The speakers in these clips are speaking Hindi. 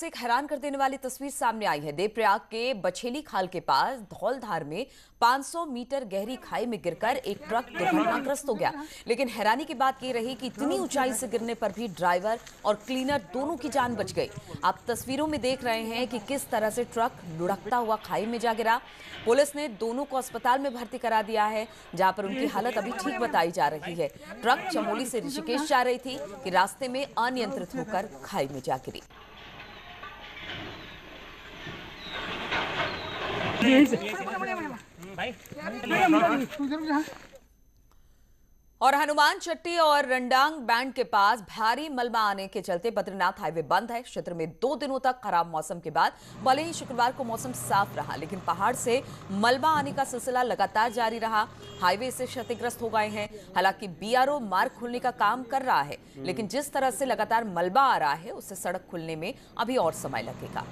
से एक हैरान कर देने वाली तस्वीर सामने आई है। देवप्रयाग के बछेली खाल के पास धौलधार में 500 मीटर गहरी खाई में गिरकर एक ट्रक दुर्घटनाग्रस्त हो गया। लेकिन हैरानी की बात यह रही कि इतनी ऊंचाई से गिरने पर भी ड्राइवर और क्लीनर दोनों की जान बच गई। आप तस्वीरों में देख रहे हैं कि किस तरह से ट्रक लुढ़कता हुआ खाई में जा गिरा। पुलिस ने दोनों को अस्पताल में भर्ती करा दिया है, जहां पर उनकी हालत अभी ठीक बताई जा रही है। ट्रक चमोली से ऋषिकेश जा रही थी कि रास्ते में अनियंत्रित होकर खाई में जा गिरी। और हनुमान चट्टी और रंडांग बैंड के पास भारी मलबा आने के चलते बद्रीनाथ हाईवे बंद है। क्षेत्र में 2 दिनों तक खराब मौसम के बाद भले ही शुक्रवार को मौसम साफ रहा, लेकिन पहाड़ से मलबा आने का सिलसिला लगातार जारी रहा। हाईवे से क्षतिग्रस्त हो गए हैं। हालांकि बीआरओ मार्ग खुलने का काम कर रहा है, लेकिन जिस तरह से लगातार मलबा आ रहा है उससे सड़क खुलने में अभी और समय लगेगा।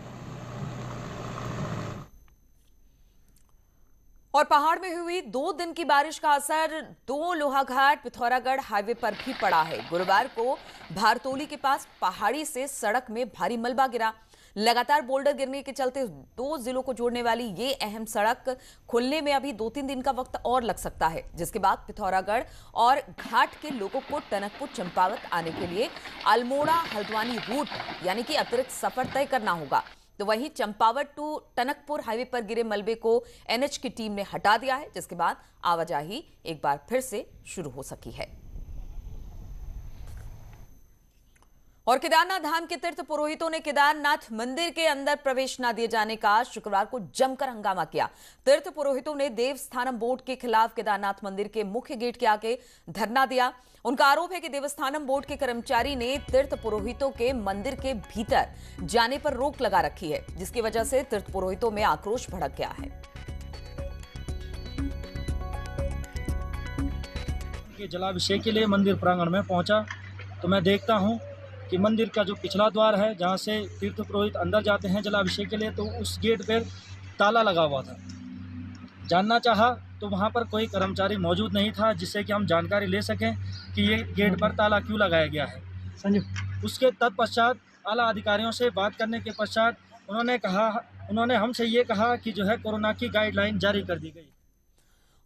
और पहाड़ में हुई 2 दिन की बारिश का असर 2 लोहाघाट पिथौरागढ़ हाईवे पर भी पड़ा है। गुरुवार को भारतोली के पास पहाड़ी से सड़क में भारी मलबा गिरा। लगातार बोल्डर गिरने के चलते 2 जिलों को जोड़ने वाली ये अहम सड़क खुलने में अभी 2-3 दिन का वक्त और लग सकता है, जिसके बाद पिथौरागढ़ और घाट के लोगों को टनकपुर चंपावत आने के लिए अल्मोड़ा हल्द्वानी रूट यानी कि अतिरिक्त सफर तय करना होगा। तो वहीं चंपावत टू टनकपुर हाईवे पर गिरे मलबे को एनएच की टीम ने हटा दिया है, जिसके बाद आवाजाही एक बार फिर से शुरू हो सकी है। और केदारनाथ धाम के तीर्थ पुरोहितों ने केदारनाथ मंदिर के अंदर प्रवेश न दिए जाने का शुक्रवार को जमकर हंगामा किया। तीर्थ पुरोहितों ने देवस्थानम बोर्ड के खिलाफ केदारनाथ मंदिर के मुख्य गेट के आगे धरना दिया। उनका आरोप है कि देवस्थानम बोर्ड के कर्मचारी ने तीर्थ पुरोहितों के मंदिर के भीतर जाने पर रोक लगा रखी है, जिसकी वजह से तीर्थ पुरोहितों में आक्रोश भड़क गया है। जलाभिषेक के लिए मंदिर प्रांगण में पहुंचा तो मैं देखता हूं कि मंदिर का जो पिछला द्वार है, जहां से तीर्थ पुरोहित अंदर जाते हैं जलाभिषेक के लिए, तो उस गेट पर ताला लगा हुआ था। जानना चाहा तो वहां पर कोई कर्मचारी मौजूद नहीं था जिससे कि हम जानकारी ले सकें कि ये गेट पर ताला क्यों लगाया गया है। उसके तत्पश्चात आला अधिकारियों से बात करने के पश्चात उन्होंने हमसे ये कहा कि जो है कोरोना की गाइडलाइन जारी कर दी गई।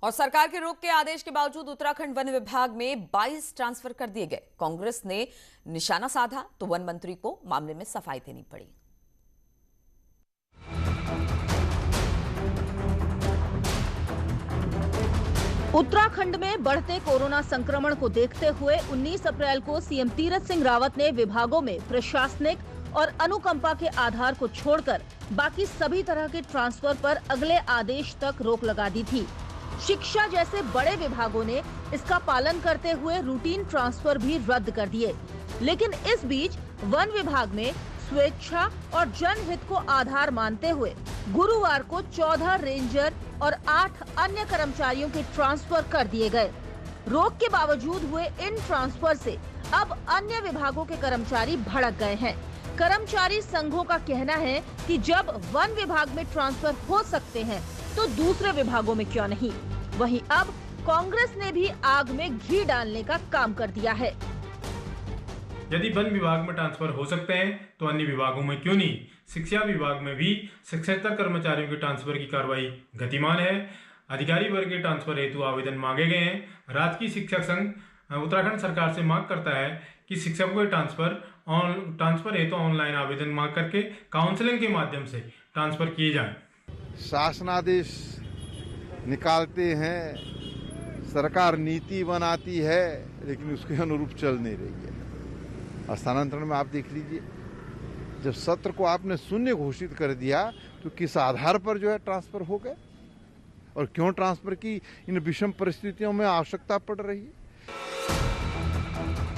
और सरकार के रोक के आदेश के बावजूद उत्तराखंड वन विभाग में 22 ट्रांसफर कर दिए गए। कांग्रेस ने निशाना साधा तो वन मंत्री को मामले में सफाई देनी पड़ी। उत्तराखंड में बढ़ते कोरोना संक्रमण को देखते हुए 19 अप्रैल को सीएम तीरथ सिंह रावत ने विभागों में प्रशासनिक और अनुकंपा के आधार को छोड़कर बाकी सभी तरह के ट्रांसफर पर अगले आदेश तक रोक लगा दी थी। शिक्षा जैसे बड़े विभागों ने इसका पालन करते हुए रूटीन ट्रांसफर भी रद्द कर दिए, लेकिन इस बीच वन विभाग में स्वेच्छा और जनहित को आधार मानते हुए गुरुवार को 14 रेंजर और 8 अन्य कर्मचारियों के ट्रांसफर कर दिए गए। रोक के बावजूद हुए इन ट्रांसफर से अब अन्य विभागों के कर्मचारी भड़क गए हैं। कर्मचारी संघों का कहना है कि जब वन विभाग में ट्रांसफर हो सकते हैं तो दूसरे विभागों में क्यों नहीं। वहीं अब कांग्रेस ने भी आग में घी डालने का काम कर दिया है। यदि वन विभाग में ट्रांसफर हो सकते हैं तो अन्य विभागों में क्यों नहीं। शिक्षा विभाग में भी 77 कर्मचारियों के ट्रांसफर की कार्रवाई गतिमान है। अधिकारी वर्ग के ट्रांसफर हेतु आवेदन मांगे गए हैं। राजकीय शिक्षक संघ उत्तराखंड सरकार से मांग करता है कि शिक्षकों के ट्रांसफर हेतु ऑनलाइन आवेदन मांग करके काउंसलिंग के माध्यम से ट्रांसफर किए जाएं। शासनादेश निकालते हैं, सरकार नीति बनाती है, लेकिन उसके अनुरूप चल नहीं रही है। स्थानांतरण में आप देख लीजिए, जब सत्र को आपने शून्य घोषित कर दिया तो किस आधार पर जो है ट्रांसफर हो गए और क्यों ट्रांसफर की इन विषम परिस्थितियों में आवश्यकता पड़ रही है।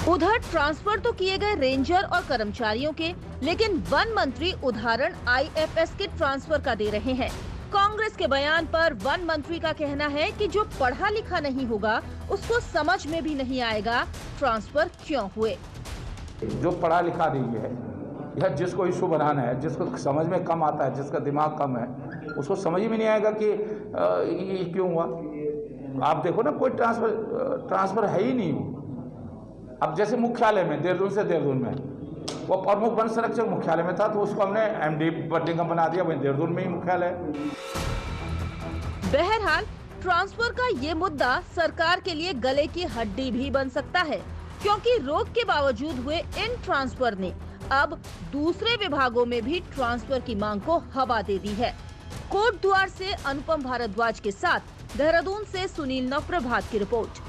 उधर ट्रांसफर तो किए गए रेंजर और कर्मचारियों के, लेकिन वन मंत्री उदाहरण आईएफएस के ट्रांसफर का दे रहे हैं। कांग्रेस के बयान पर वन मंत्री का कहना है कि जो पढ़ा लिखा नहीं होगा उसको समझ में भी नहीं आएगा ट्रांसफर क्यों हुए। जो पढ़ा लिखा नहीं है या जिसको इशू बनाना है, जिसको समझ में कम आता है, जिसका दिमाग कम है, उसको समझ में नहीं आएगा कि ये क्यों हुआ। आप देखो ना, कोई ट्रांसफर है ही नहीं। अब जैसे मुख्यालय में देहरादून से देहरादून में वो प्रमुख वन संरक्षक मुख्यालय में था, तो उसको हमने एमडी बड निगम बना दिया, वहीं देहरादून में ही मुख्यालय है। बहरहाल ट्रांसफर का ये मुद्दा सरकार के लिए गले की हड्डी भी बन सकता है, क्योंकि रोक के बावजूद हुए इन ट्रांसफर ने अब दूसरे विभागों में भी ट्रांसफर की मांग को हवा दे दी है। कोटद्वार से अनुपम भारद्वाज के साथ देहरादून से सुनील नवप्रभात की रिपोर्ट।